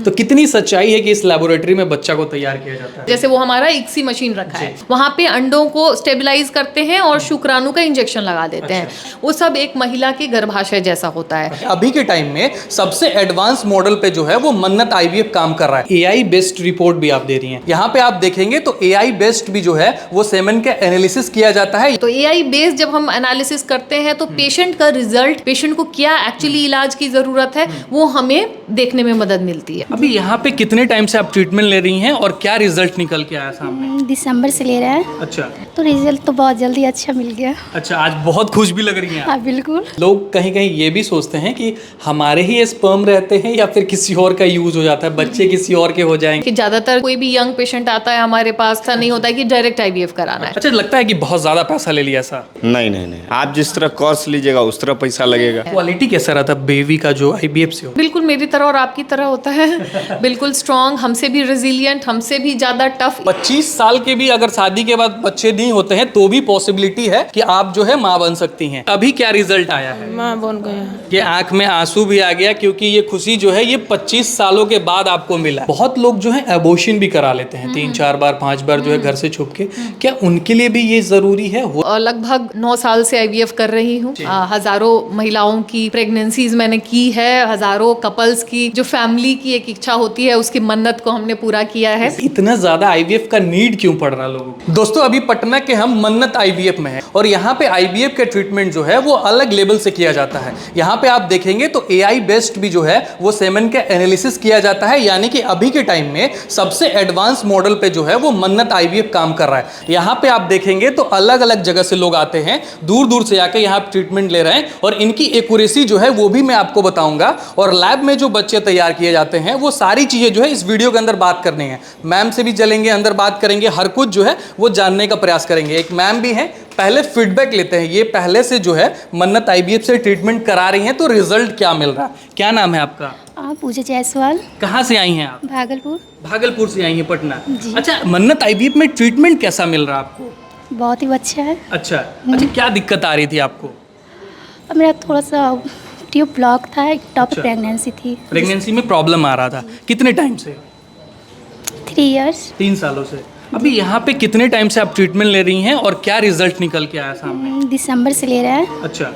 तो कितनी सच्चाई है कि इस लेबोरेटरी में बच्चा को तैयार किया जाता है? जैसे वो हमारा इक्सी मशीन रखा है, वहाँ पे अंडों को स्टेबलाइज करते हैं और शुक्राणु का इंजेक्शन लगा देते हैं। वो सब एक महिला के गर्भाशय जैसा होता है। अभी के टाइम में सबसे एडवांस मॉडल पे जो है वो मन्नत आईवीएफ काम कर रहा है। एआई बेस्ड रिपोर्ट भी आप दे रही हैं। यहाँ पे आप देखेंगे तो एआई बेस्ड भी जो है वो सेमेन का एनालिसिस किया जाता है। तो एआई बेस्ड जब हम एनालिसिस करते हैं तो पेशेंट का रिजल्ट, पेशेंट को क्या एक्चुअली इलाज की जरूरत है, वो हमें देखने में मदद मिलती है। अभी यहाँ पे कितने टाइम से आप ट्रीटमेंट ले रही हैं और क्या रिजल्ट निकल के आया सामने? दिसंबर से ले रहा है। अच्छा, तो रिजल्ट तो बहुत जल्दी अच्छा मिल गया। अच्छा, आज बहुत खुश भी लग रही हैं। हाँ बिल्कुल। लोग कहीं कहीं ये भी सोचते हैं कि हमारे ही स्पर्म रहते हैं या फिर किसी और का यूज हो जाता है, बच्चे किसी और के हो जाएंगे। कि ज्यादातर कोई भी यंग पेशेंट आता है हमारे पास, ऐसा नहीं होता है कि डायरेक्ट आईवीएफ कराना है। अच्छा, लगता है कि बहुत ज्यादा पैसा ले लिया ऐसा? नहीं नहीं नहीं, आप जिस तरह कोर्स लीजिएगा उस तरह पैसा लगेगा। क्वालिटी कैसा रहता है बेबी का जो आईवीएफ से हो? बिल्कुल मेरी तरह और आपकी तरह होता है। बिल्कुल स्ट्रॉन्ग, हमसे भी रेजिलियंट, हमसे भी ज्यादा टफ। 25 साल के भी अगर शादी के बाद बच्चे नहीं होते हैं तो भी पॉसिबिलिटी है कि आप जो है माँ बन सकती हैं। अभी क्या रिजल्ट आया है? माँ बन गया। ये आंख में आंसू भी आ गया क्योंकि ये खुशी जो है ये 25 सालों के बाद आपको मिला। बहुत लोग जो है एबॉर्शन भी करा लेते हैं 3-4 बार 5 बार जो है घर से छुप के। क्या उनके लिए भी ये जरूरी है? लगभग 9 साल से आईवीएफ कर रही हूँ। हजारों महिलाओं की प्रेगनेंसीज मैंने की है, हजारों कपल्स की जो फैमिली की एक इच्छा होती है उसकी मन्नत को हमने पूरा किया है। इतना ज्यादा आईवीएफ का नीड क्यों पड़ रहा लोगों को? दोस्तों, अभी पटना के हम मन्नत आईवीएफ में हैं और यहाँ पे आईवीएफ के ट्रीटमेंट जो है वो अलग लेवल से किया जाता है। यहाँ पे आप देखेंगे तो एआई बेस्ड भी जो है वो सेमेन का एनालिसिस किया जाता है, यानी कि अभी के टाइम में सबसे एडवांस मॉडल पे जो है वो मन्नत आईवीएफ काम कर रहा है। यहाँ पे आप देखेंगे तो अलग अलग जगह से लोग आते हैं, दूर दूर से आके यहाँ ट्रीटमेंट ले रहे हैं और इनकी एक्यूरेसी जो है वो भी मैं आपको बताऊंगा। और लैब में जो बच्चे तैयार किए जाते हैं वो सारी चीजें जो है इस वीडियो के अंदर बात करनी है। मैम से भी चलेंगे, अंदर बात करेंगे, हर कुछ जो है वो जानने का प्रयास करेंगे। एक मैम भी है, पहले फीडबैक लेते हैं। ये पहले से जो है मन्नत आईवीएफ से ट्रीटमेंट करा रही हैं तो रिजल्ट क्या मिल रहा है? क्या नाम है आपका? पूजा जायसवाल। कहाँ से आई हैं आप? भागलपुर। भागलपुर से आई हैं पटना। अच्छा, मन्नत आईवीएफ में ट्रीटमेंट कैसा मिल रहा है आपको? बहुत ही अच्छा है। अच्छा, क्या दिक्कत आ रही थी आपको? मेरा थोड़ा सा ट्यूब ब्लॉक था, एक टॉप प्रेगनेंसी थी। प्रेगनेंसी में प्रॉब्लम आ रहा था। कितने टाइम से? 3 इयर्स। 3 सालों से। अभी यहाँ पे कितने टाइम से आप ट्रीटमेंट ले रही हैं और क्या रिजल्ट निकल के आया सामने? दिसंबर से ले रहा है। अच्छा,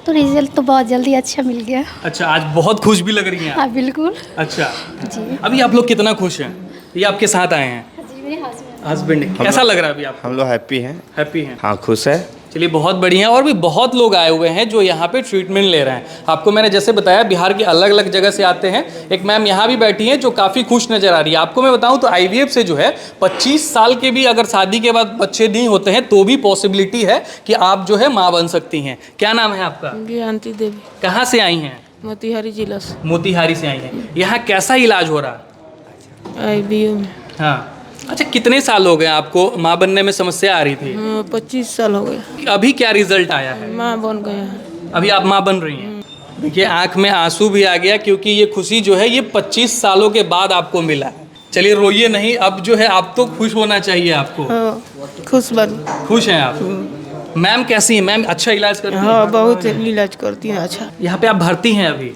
तो रिजल्ट तो बहुत जल्दी अच्छा मिल गया। अच्छा, आज बहुत खुश भी लग रही हैं आप। हाँ बिल्कुल। अच्छा जी। अभी आप लोग कितना खुश हैं? ये आपके साथ आए हैं जी, मेरे हस्बैंड। कैसा लग रहा है अभी आप? हम लोग हैप्पी हैं। हैप्पी हैं? हाँ खुश है। चलिए, बहुत बढ़िया। और भी बहुत लोग आए हुए हैं जो यहाँ पे ट्रीटमेंट ले रहे हैं। आपको मैंने जैसे बताया बिहार के अलग अलग जगह से आते हैं। एक मैम यहाँ भी बैठी हैं जो काफ़ी खुश नज़र आ रही है। आपको मैं बताऊँ तो आईवीएफ से जो है 25 साल के भी अगर शादी के बाद बच्चे नहीं होते हैं तो भी पॉसिबिलिटी है कि आप जो है माँ बन सकती हैं। क्या नाम है आपका? ज्ञानती देवी। कहाँ से आई हैं? मोतिहारी जिला से। मोतिहारी से आई हैं। यहाँ कैसा इलाज हो रहा है? आईवीयू में। हाँ, अच्छा, कितने साल हो गए आपको माँ बनने में समस्या आ रही थी? 25 साल हो गए। अभी क्या रिजल्ट आया है? माँ बन गया है। अभी आप माँ बन रही हैं। देखिए, आंख में आंसू भी आ गया क्योंकि ये खुशी जो है ये 25 सालों के बाद आपको मिला है। चलिए, रोइए नहीं, अब जो है आप तो खुश होना चाहिए आपको। हाँ, खुश बन। खुश हैं आप? मैम कैसी हैं? मैम अच्छा इलाज करती हैं? हाँ, बहुत इलाज करती हैं। अच्छा, यहाँ पे आप भर्ती हैं अभी?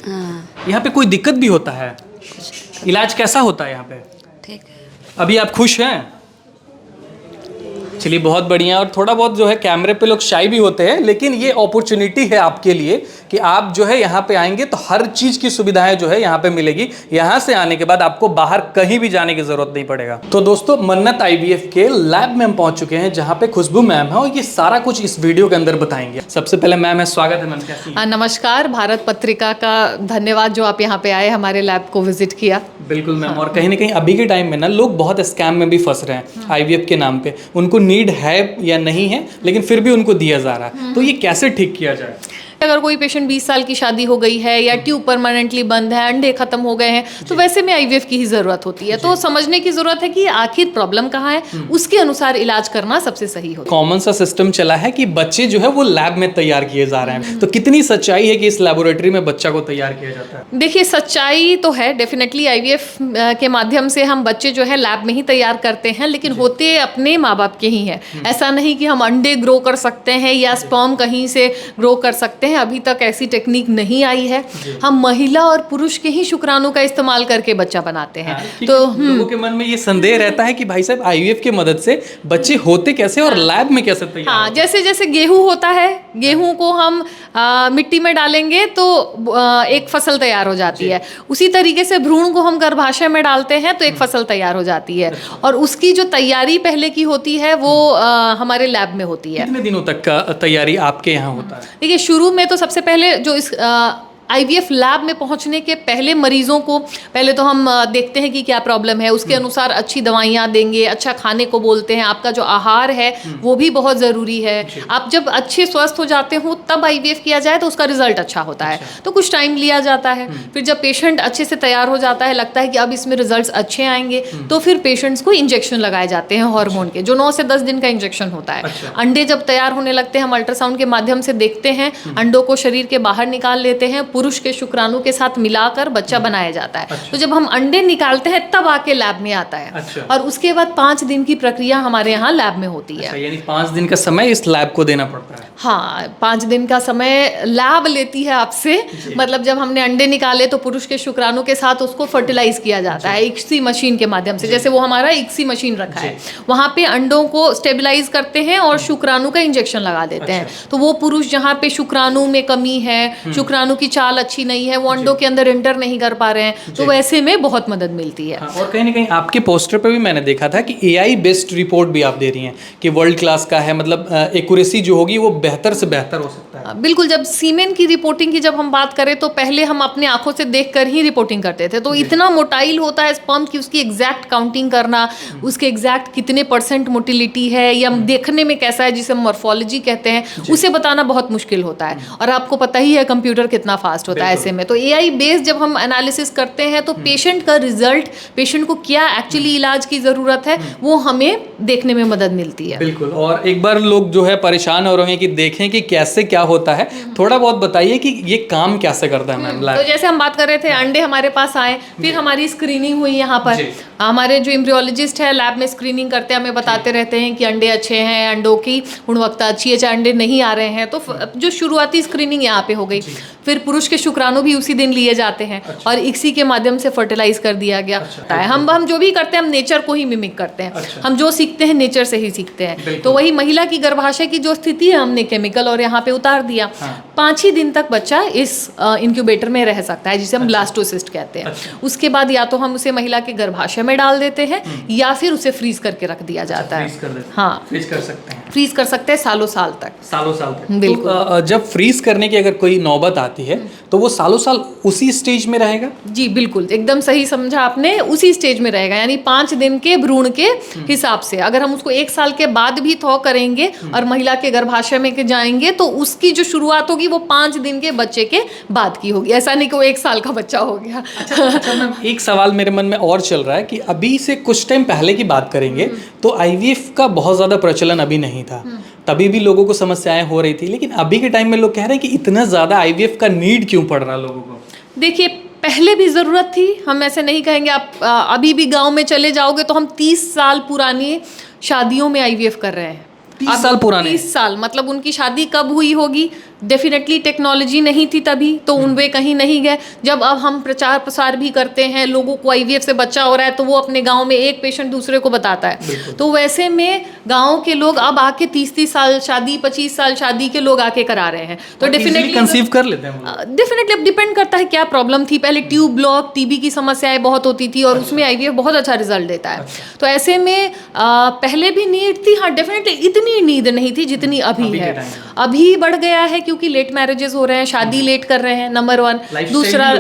यहाँ पे कोई दिक्कत भी होता है? इलाज कैसा होता है यहाँ पे? ठीक है। अभी आप खुश हैं? चलिए, बहुत बढ़िया। और थोड़ा बहुत जो है कैमरे पे लोग शाई भी होते हैं, लेकिन ये अपॉर्चुनिटी है आपके लिए कि आप जो है यहाँ पे आएंगे तो हर चीज़ की सुविधाएं जो है यहाँ पे मिलेगी। यहाँ से आने के बाद आपको बाहर कहीं भी जाने की जरूरत नहीं पड़ेगा। तो दोस्तों, मन्नत आईवीएफ के लैब में हम पहुंच चुके हैं जहाँ पे खुशबू मैम है और ये सारा कुछ इस वीडियो के अंदर बताएंगे। सबसे पहले मैम है, स्वागत है मैम। कैसी हैं? नमस्कार। भारत पत्रिका का धन्यवाद जो आप यहाँ पे आए, हमारे लैब को विजिट किया। बिल्कुल मैम। और कहीं ना कहीं अभी के टाइम में ना लोग बहुत स्कैम में भी फंस रहे हैं आईवीएफ के नाम पे। उनको नीड है या नहीं है, लेकिन फिर भी उनको दिया जा रहा है। तो ये कैसे ठीक किया जाए? अगर कोई पेशेंट 20 साल की शादी हो गई है या ट्यूब परमानेंटली बंद है, अंडे खत्म हो गए हैं, तो वैसे में आईवीएफ की ही जरूरत होती है। तो समझने की जरूरत है कि आखिर प्रॉब्लम कहाँ है, उसके अनुसार इलाज करना सबसे सही होगा। कॉमन सा सिस्टम चला है कि बच्चे जो है वो लैब में तैयार किए जा रहे हैं। तो कितनी सच्चाई है कि इस लेबोरेटरी में बच्चा को तैयार किया जाता है? देखिए, सच्चाई तो है डेफिनेटली। आईवीएफ के माध्यम से हम बच्चे जो है लैब में ही तैयार करते हैं, लेकिन होते अपने माँ बाप के ही हैं। ऐसा नहीं कि हम अंडे ग्रो कर सकते हैं या स्पर्म कहीं से ग्रो कर सकते हैं। हैं, अभी तक ऐसी टेक्निक नहीं आई है। हम महिला और पुरुष के ही शुक्राणु का इस्तेमाल करके बच्चा बनाते हैं। तो लोगों के मन में ये संदेह रहता है कि भाई साहब आईवीएफ की मदद से बच्चे होते कैसे और लैब में कैसे तैयार हाँ, होते? जैसे जैसे गेहूं होता है, गेहूं को हम मिट्टी में डालेंगे तो एक फसल तैयार हो जाती है। उसी तरीके से भ्रूण को हम गर्भाशय में डालते हैं तो एक फसल तैयार हो जाती है। और उसकी जो तैयारी पहले की होती है वो हमारे लैब में होती है। कितने दिनों तक का तैयारी आपके यहाँ होता है? देखिए, शुरू में तो सबसे पहले जो इस आईवीएफ लैब में पहुंचने के पहले मरीजों को पहले तो हम देखते हैं कि क्या प्रॉब्लम है, उसके अनुसार अच्छी दवाइयाँ देंगे, अच्छा खाने को बोलते हैं। आपका जो आहार है वो भी बहुत ज़रूरी है। आप जब अच्छे स्वस्थ हो जाते हो तब आईवीएफ किया जाए तो उसका रिजल्ट अच्छा होता है। तो कुछ टाइम लिया जाता है। फिर जब पेशेंट अच्छे से तैयार हो जाता है, लगता है कि अब इसमें रिजल्ट अच्छे आएंगे, तो फिर पेशेंट्स को इंजेक्शन लगाए जाते हैं हार्मोन के, जो 9 से 10 दिन का इंजेक्शन होता है। अंडे जब तैयार होने लगते हैं, हम अल्ट्रासाउंड के माध्यम से देखते हैं, अंडों को शरीर के बाहर निकाल लेते हैं, पुरुष के शुक्राणु के साथ मिलाकर बच्चा बनाया जाता है। तो जब हम अंडे निकालते हैं तब आके लैब में आता है। और उसके बाद 5 दिन की प्रक्रिया हमारे यहाँ लैब में होती है। यानी 5 दिन का समय इस लैब को देना पड़ता है? हाँ, 5 दिन का समय लैब लेती है आपसे। मतलब जब हमने अंडे निकाले तो पुरुष के शुक्राणु के साथ उसको फर्टिलाइज किया जाता है इक्सी मशीन के माध्यम से। जैसे वो हमारा इक्सी मशीन रखा है, वहाँ पे अंडों को स्टेबलाइज करते हैं और शुक्राणु का इंजेक्शन लगा देते हैं। तो वो पुरुष जहाँ पे शुक्राणु में कमी है, शुक्राणु की चाल अच्छी नहीं है, वो अंडों के अंदर एंटर नहीं कर पा रहे हैं, तो वैसे में बहुत मदद मिलती है। और कहीं ना कहीं आपके पोस्टर पे भी मैंने देखा था कि एआई बेस्ड रिपोर्ट भी आप दे रही हैं कि वर्ल्ड क्लास का है, मतलब एक्यूरेसी जो होगी वो बेहतर से बेहतर हो सकता है। बिल्कुल। जब सीमेन की रिपोर्टिंग की जब हम बात करें तो पहले हम अपने आंखों से देखकर ही रिपोर्टिंग करते थे। तो इतना मोटाइल होता है स्पर्म की, उसकी एग्जैक्ट काउंटिंग करना, उसके एग्जैक्ट कितने % मोटिलिटी है या देखने में कैसा है, जिसे मॉर्फोलॉजी कहते हैं, उसे बताना बहुत मुश्किल होता है। और आपको पता ही है कंप्यूटर कितना फास्ट होता है ऐसे में। तो एआई बेस्ड जब हम एनालिसिस करते हैं तो पेशेंट का रिजल्ट, पेशेंट को क्या एक्चुअली इलाज की ज़रूरत है, वो हमें देखने में मदद मिलती है। बिल्कुल। और एक बार लोग जो है परेशान हो रहे हैं कि देखें कि कैसे क्या होता है, थोड़ा बहुत बताइए कि ये काम कैसे करता है मैम लैब? तो जैसे हम बात कर रहे थे, अंडे हमारे पास आए, फिर हमारी स्क्रीनिंग हुई यहाँ पर। हमारे जो एम्ब्रियोलॉजिस्ट है लैब में स्क्रीनिंग करते हैं, हमें बताते रहते हैं कि अंडे अच्छे हैं, अंडों की गुणवत्ता अच्छी है, चाहे अंडे नहीं आ रहे हैं। तो जो शुरुआती स्क्रीनिंग यहाँ पे हो गई। फिर पुरुष के शुक्राणु भी उसी दिन लिए जाते हैं और इक्सी के माध्यम से फर्टिलाइज कर दिया गया। हम जो भी करते हैं हम नेचर को ही मिमिक करते हैं। हम जो सीखते हैं नेचर से ही सीखते हैं। तो वही महिला की गर्भाशय की जो स्थिति है हमने केमिकल और यहाँ पे उतार दिया। 5 ही दिन तक बच्चा इस इंक्यूबेटर में रह सकता है, जिसे हम ब्लास्टोसिस्ट कहते हैं। उसके बाद या तो हम उसे महिला के गर्भाशय में डाल देते हैं या फिर उसे फ्रीज करके रख दिया जाता है। हाँ, फ्रीज कर सकते हैं। फ्रीज कर सकते हैं सालों साल तक। सालों साल तक। बिल्कुल। तो जब फ्रीज करने की अगर कोई नौबत आती है तो वो सालों साल उसी स्टेज में रहेगा? जी बिल्कुल, एकदम सही समझा आपने, उसी स्टेज में रहेगा। यानी 5 दिन के भ्रूण के हिसाब से अगर हम उसको 1 साल के बाद भी थॉ करेंगे और महिला के गर्भाशय में के जाएंगे तो उसकी जो शुरुआत होगी वो 5 दिन के बच्चे के बाद की होगी। ऐसा नहीं कि वो 1 साल का बच्चा हो गया। अच्छा मैम, एक सवाल मेरे मन में और चल रहा है कि अभी से कुछ टाइम पहले की बात करेंगे तो आईवीएफ का बहुत ज़्यादा प्रचलन अभी नहीं था, तभी भी लोगों को समस्याएं हो रही थी। लेकिन अभी के टाइम में लोग कह रहे हैं कि इतना ज़्यादा आईवीएफ का नीड क्यों पड़ रहा है लोगों को? देखिए, पहले भी ज़रूरत थी, हम ऐसे नहीं कहेंगे। आप अभी भी गांव में चले जाओगे तो हम 30 साल पुरानी शादियों में आईवीएफ कर रहे हैं। 30 साल पुराने? 30 साल, मतलब उनकी शादी कब हुई होगी? डेफिनेटली टेक्नोलॉजी नहीं थी तभी, तो उन वे कहीं नहीं गए। जब अब हम प्रचार प्रसार भी करते हैं, लोगों को आईवीएफ से बच्चा हो रहा है तो वो अपने गांव में एक पेशेंट दूसरे को बताता है। तो वैसे में गांव के लोग अब आके 30-30 साल शादी, 25 साल शादी के लोग आके करा रहे हैं। तो डेफिनेटली कंसीव कर लेते हैं। डेफिनेटली अब डिपेंड करता है क्या प्रॉब्लम थी। पहले ट्यूब ब्लॉक, टीबी की समस्याएं बहुत होती थी और उसमें आईवीएफ बहुत अच्छा रिजल्ट देता है। तो ऐसे में पहले भी नीड थी, हाँ डेफिनेटली इतनी नीड नहीं थी जितनी अभी है। अभी बढ़ गया है क्योंकि लेट मैरिजेस हो रहे हैं, शादी लेट कर रहे हैं, नंबर 1। दूसरा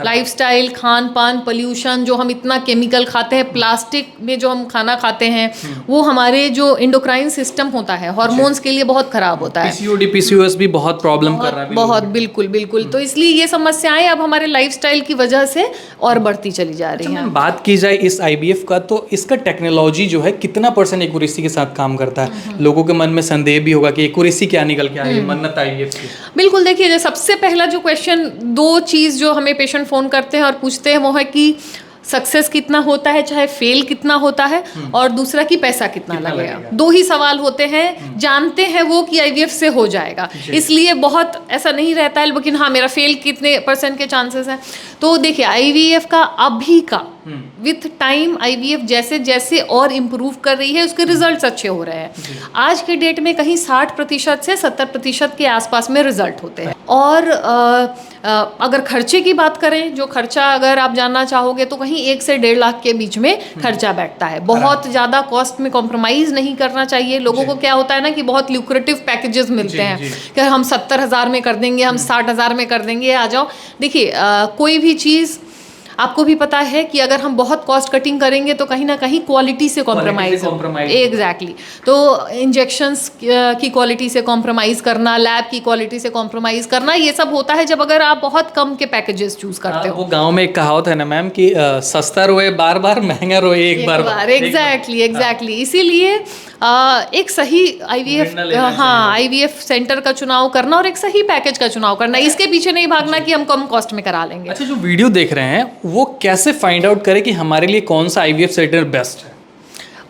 लाइफस्टाइल, खान पान, पोल्यूशन, जो हम इतना केमिकल खाते हैं, प्लास्टिक में जो हम खाना खाते हैं वो हमारे जो एंडोक्राइन सिस्टम होता है, हार्मोन्स के लिए बहुत खराब होता है। पीसीओडी, पीसीओएस भी बहुत प्रॉब्लम कर रहा है। बहुत, बिल्कुल बिल्कुल। तो इसलिए ये समस्याएं अब हमारे लाइफस्टाइल की वजह से और बढ़ती चली जा रही हैं। बात की जाए इस आईवीएफ का तो इसका टेक्नोलॉजी जो है कितना % एक्यूरेसी के साथ काम करता है? लोगों के मन में संदेह भी होगा कि एक्यूरेसी क्या निकल के आई मन्नत आईवीएफ की। बिल्कुल। देखिए, सबसे पहला जो क्वेश्चन, 2 चीज़ जो हमें पेशेंट फ़ोन करते हैं और पूछते हैं वो है कि सक्सेस कितना होता है, चाहे फेल कितना होता है, और दूसरा कि पैसा कितना लगेगा। दो ही सवाल होते हैं, जानते हैं वो कि आईवीएफ से हो जाएगा, इसलिए बहुत ऐसा नहीं रहता है, लेकिन हाँ मेरा फेल कितने % के चांसेस हैं। तो देखिए आईवीएफ का अभी का विथ टाइम आईवीएफ जैसे जैसे और इम्प्रूव कर रही है उसके रिजल्ट्स अच्छे हो रहे हैं। आज के डेट में कहीं 60% से 70% के आसपास में रिजल्ट होते हैं। और अगर खर्चे की बात करें, जो खर्चा अगर आप जानना चाहोगे तो कहीं 1 से 1.5 लाख के बीच में खर्चा बैठता है। बहुत ज़्यादा कॉस्ट में कॉम्प्रोमाइज़ नहीं करना चाहिए। लोगों को क्या होता है ना कि बहुत ल्यूक्रेटिव पैकेजेस मिलते हैं कि हम 70,000 में कर देंगे, हम 60,000 में कर देंगे, आ जाओ। देखिए कोई भी चीज़ आपको भी पता है कि अगर हम बहुत कॉस्ट कटिंग करेंगे तो कहीं ना कहीं क्वालिटी से कॉम्प्रोमाइज़ एग्जैक्टली। तो इंजेक्शंस की क्वालिटी से कॉम्प्रोमाइज़ करना, लैब की क्वालिटी से कॉम्प्रोमाइज़ करना, ये सब होता है जब अगर आप बहुत कम के पैकेजेस चूज करते हो। वो गांव में एक कहावत है ना मैम कि सस्ता रोए बार बार, महंगा रोए एक बार। एग्जैक्टली। इसीलिए एक सही आईवीएफ आईवीएफ सेंटर का चुनाव करना और एक सही पैकेज का चुनाव करना, इसके पीछे नहीं भागना कि हम कम कॉस्ट में करा लेंगे। अच्छा, जो वीडियो देख रहे हैं वो कैसे फाइंड आउट करें कि हमारे लिए कौन सा आईवीएफ सेंटर बेस्ट है?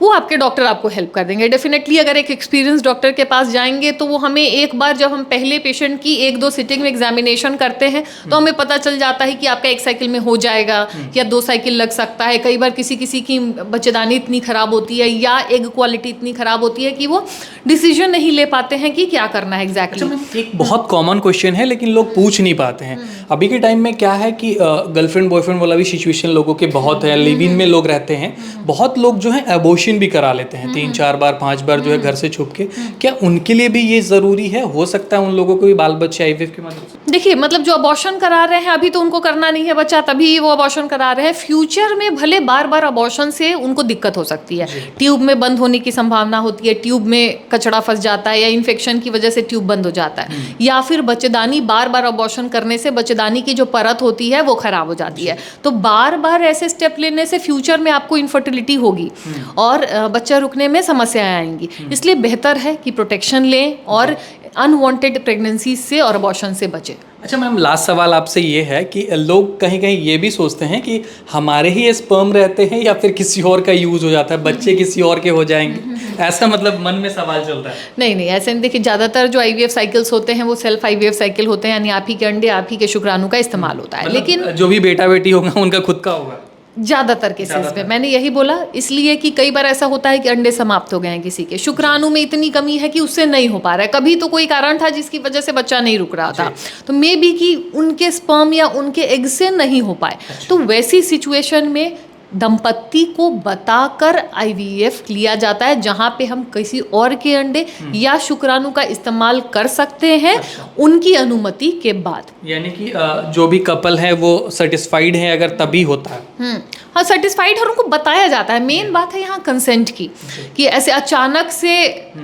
वो आपके डॉक्टर आपको हेल्प कर देंगे डेफिनेटली। अगर एक एक्सपीरियंस डॉक्टर के पास जाएंगे तो वो हमें एक बार जब हम पहले पेशेंट की 1-2 सिटिंग में एग्जामिनेशन करते हैं तो हमें पता चल जाता है कि आपका 1 साइकिल में हो जाएगा या 2 साइकिल लग सकता है। कई बार किसी की बच्चेदानी इतनी ख़राब होती है या एग क्वालिटी इतनी ख़राब होती है कि वो डिसीजन नहीं ले पाते हैं कि क्या करना है एग्जैक्टली। अच्छा, एक बहुत कॉमन क्वेश्चन है लेकिन लोग पूछ नहीं पाते हैं। अभी के टाइम में क्या है कि गर्लफ्रेंड बॉयफ्रेंड वाला भी सिचुएशन लोगों के बहुत है, लिव इन में लोग रहते हैं, बहुत लोग जो है अबॉर्शन भी करा लेते हैं 3-4 बार 5 बार जो है घर से छुप के। क्या उनके लिए भी ये जरूरी है? हो सकता है उन लोगों को भी बाल बच्चे आईवीएफ की मदद से? देखिए मतलब जो अबॉर्शन करा रहे हैं अभी तो उनको करना नहीं है बच्चा, तभी वो अबॉर्शन करा रहे हैं। फ्यूचर में भले बार बार अबॉर्शन से उनको दिक्कत हो सकती है, ट्यूब में बंद होने की संभावना होती है, ट्यूब में कचड़ा फंस जाता है या इन्फेक्शन की वजह से ट्यूब बंद हो जाता है, या फिर बच्चेदानी बार बार अबॉर्शन करने से बच्चेदानी की जो परत होती है वो खराब हो जाती है। तो बार बार ऐसे स्टेप लेने से फ्यूचर में आपको इनफर्टिलिटी होगी और बच्चा रुकने में समस्याएं आएंगी। इसलिए बेहतर है कि प्रोटेक्शन लें और अनवांटेड प्रेगनेंसी से और अबॉर्शन से बचें। अच्छा मैम, लास्ट सवाल आपसे ये है कि लोग कहीं कहीं ये भी सोचते हैं कि हमारे ही स्पर्म रहते हैं या फिर किसी और का यूज़ हो जाता है, बच्चे किसी और के हो जाएंगे, ऐसा मतलब मन में सवाल चलता है? नहीं ऐसे नहीं। देखिए ज़्यादातर जो आईवीएफ साइकिल्स होते हैं वो सेल्फ आईवीएफ साइकिल होते हैं, यानी आप ही के अंडे आप ही के शुक्राणु का इस्तेमाल होता है। लेकिन जो भी बेटा बेटी होगा उनका खुद का होगा ज़्यादातर केसेस में। मैंने यही बोला इसलिए कि कई बार ऐसा होता है कि अंडे समाप्त हो गए हैं किसी के, शुक्राणु में इतनी कमी है कि उससे नहीं हो पा रहा है, कभी तो कोई कारण था जिसकी वजह से बच्चा नहीं रुक रहा था, तो मे बी कि उनके स्पर्म या उनके एग से नहीं हो पाए। तो वैसी सिचुएशन में दंपत्ति को बताकर आईवीएफ लिया जाता है, जहां पे हम किसी और के अंडे या शुक्राणु का इस्तेमाल कर सकते हैं उनकी अनुमति के बाद। यानी कि जो भी कपल है वो सेटिस्फाइड है अगर तभी होता है। हाँ सेटिस्फाइड है, उनको बताया जाता है। मेन बात है यहाँ कंसेंट की, कि ऐसे अचानक से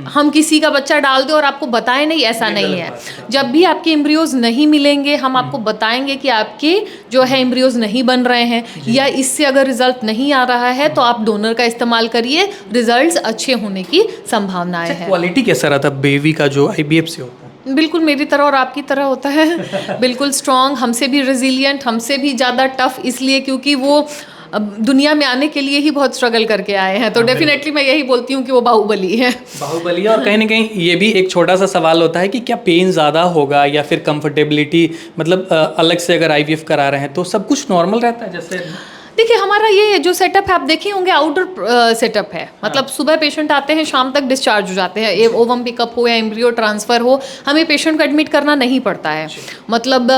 हम किसी का बच्चा डाल दें और आपको बताएं नहीं, ऐसा नहीं है। जब भी आपके एम्ब्रियोज नहीं मिलेंगे हम आपको बताएंगे कि आपके जो है एम्ब्रियोज नहीं बन रहे हैं या इससे अगर रिजल्ट नहीं आ रहा है तो आप डोनर का इस्तेमाल करिए, रिजल्ट्स अच्छे होने की संभावनाएं हैं। क्वालिटी कैसा रहता है बेबी का जो आईवीएफ से होता है? बिल्कुल मेरी तरह और आपकी तरह होता है, बिल्कुल स्ट्रॉन्ग, हमसे भी रेजिलिएंट, हमसे भी ज़्यादा टफ, इसलिए क्योंकि वो अब दुनिया में आने के लिए ही बहुत स्ट्रगल करके आए हैं। तो डेफिनेटली मैं यही बोलती हूँ कि वो बाहुबली है। बाहुबली है। और कहीं ना कहीं ये भी एक छोटा सा सवाल होता है कि क्या पेन ज़्यादा होगा या फिर कंफर्टेबिलिटी, मतलब अलग से अगर आईवीएफ करा रहे हैं तो सब कुछ नॉर्मल रहता है? जैसे देखिए हमारा ये जो सेटअप है आप देखे होंगे आउटडोर सेटअप है, मतलब सुबह पेशेंट आते हैं शाम तक डिस्चार्ज हो जाते हैं, ये ओवम पिकअप हो या एम्ब्रियो ट्रांसफ़र हो, हमें पेशेंट को एडमिट करना नहीं पड़ता है। मतलब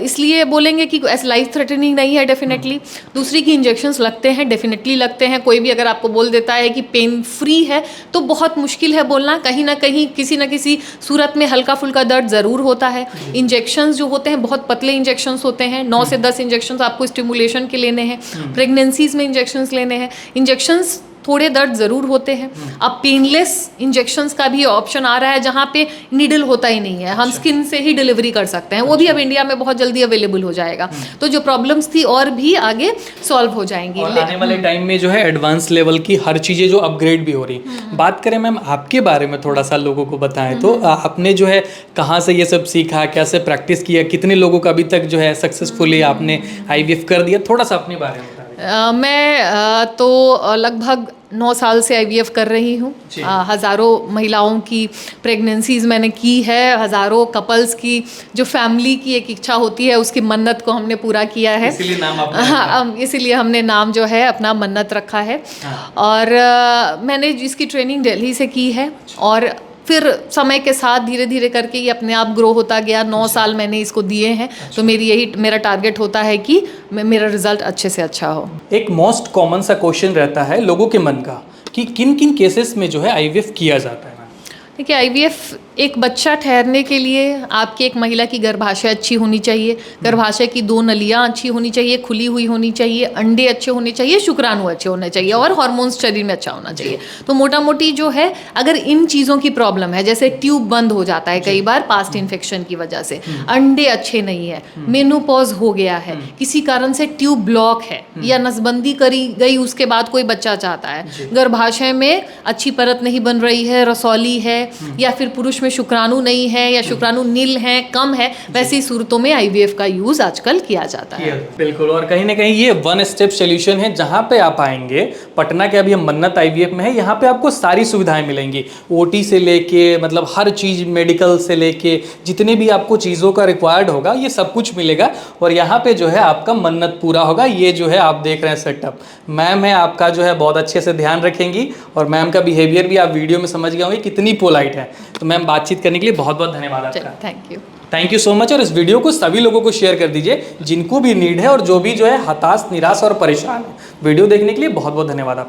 इसलिए बोलेंगे कि ऐसे लाइफ थ्रेटनिंग नहीं है डेफिनेटली। दूसरी की इंजेक्शंस लगते हैं, डेफिनेटली लगते हैं। कोई भी अगर आपको बोल देता है कि पेन फ्री है तो बहुत मुश्किल है बोलना, कहीं ना कहीं किसी न किसी सूरत में हल्का फुल्का दर्द ज़रूर होता है। इंजेक्शंस जो होते हैं बहुत पतले इंजेक्शंस होते हैं, 9 से 10 इंजेक्शंस आपको स्टिमुलेशन के लेने हैं। प्रेगनेंसीज में इंजेक्शंस लेने हैं, इंजेक्शंस थोड़े दर्द ज़रूर होते हैं। अब पेनलेस इंजेक्शंस का भी ऑप्शन आ रहा है जहाँ पे नीडल होता ही नहीं है, हम स्किन से ही डिलीवरी कर सकते हैं, वो भी अब इंडिया में बहुत जल्दी अवेलेबल हो जाएगा। तो जो प्रॉब्लम्स थी और भी आगे सॉल्व हो जाएंगी। और आने वाले टाइम में जो है एडवांस लेवल की हर चीज़ें जो अपग्रेड भी हो रही। बात करें मैम आपके बारे में थोड़ा सा लोगों को बताएं तो आपने जो है कहाँ से ये सब सीखा, कैसे प्रैक्टिस किया, कितने लोगों का अभी तक जो है सक्सेसफुली आपने आईवीएफ कर दिया, थोड़ा सा अपने बारे में बताएं। मैं तो लगभग 9 साल से आईवीएफ कर रही हूँ। हज़ारों महिलाओं की प्रेगनेंसीज मैंने की है, हज़ारों कपल्स की जो फैमिली की एक इच्छा होती है उसकी मन्नत को हमने पूरा किया है। इसीलिए नाम आपने हाँ, इसीलिए हमने नाम जो है अपना मन्नत रखा है। और मैंने इसकी ट्रेनिंग दिल्ली से की है और फिर समय के साथ धीरे धीरे करके ये अपने आप ग्रो होता गया। 9 साल मैंने इसको दिए हैं, तो मेरा टारगेट होता है कि मेरा रिजल्ट अच्छे से अच्छा हो। एक मोस्ट कॉमन सा क्वेश्चन रहता है लोगों के मन का कि किन किन केसेस में जो है आईवीएफ किया जाता है। देखिए, आईवीएफ एक बच्चा ठहरने के लिए आपकी एक महिला की गर्भाशय अच्छी होनी चाहिए, गर्भाशय की 2 नलियाँ अच्छी होनी चाहिए, खुली हुई होनी चाहिए, अंडे अच्छे होने चाहिए, शुक्राणु अच्छे होने चाहिए और हार्मोन्स शरीर में अच्छा होना चाहिए। तो मोटा मोटी जो है, अगर इन चीज़ों की प्रॉब्लम है, जैसे ट्यूब बंद हो जाता है कई बार पास्ट इन्फेक्शन की वजह से, अंडे अच्छे नहीं है, मेनोपॉज हो गया है, किसी कारण से ट्यूब ब्लॉक है या नसबंदी करी गई उसके बाद कोई बच्चा चाहता है, गर्भाशय में अच्छी परत नहीं बन रही है, रसौली है, या फिर पुरुष में शुक्राणु नहीं है या शुक्राणु नील है, कम है, वैसी सूरतों में आईवीएफ का यूज आजकल किया जाता है। बिल्कुल, और कहीं ना कहीं ये वन स्टेप सोल्यूशन है जहां पे आप आएंगे। पटना के अभी हम मन्नत आईवीएफ में है, यहाँ पे आपको सारी सुविधाएं मिलेंगी, ओटी से लेके मतलब हर चीज, मेडिकल से लेके जितने भी आपको चीज़ों का रिक्वायर्ड होगा ये सब कुछ मिलेगा। और यहाँ पे जो है आपका मन्नत पूरा होगा। ये जो है आप देख रहे हैं सेटअप, मैम है आपका जो है बहुत अच्छे से ध्यान रखेंगी और मैम का बिहेवियर भी आप वीडियो में समझ गए होंगे कितनी पोलाइट है। तो मैम, बातचीत करने के लिए बहुत बहुत धन्यवाद आपका। Thank you so much. और इस वीडियो को सभी लोगों को शेयर कर दीजिए जिनको भी नीड है और जो भी जो है हताश, निराश और परेशान है। वीडियो देखने के लिए बहुत बहुत धन्यवाद आपका।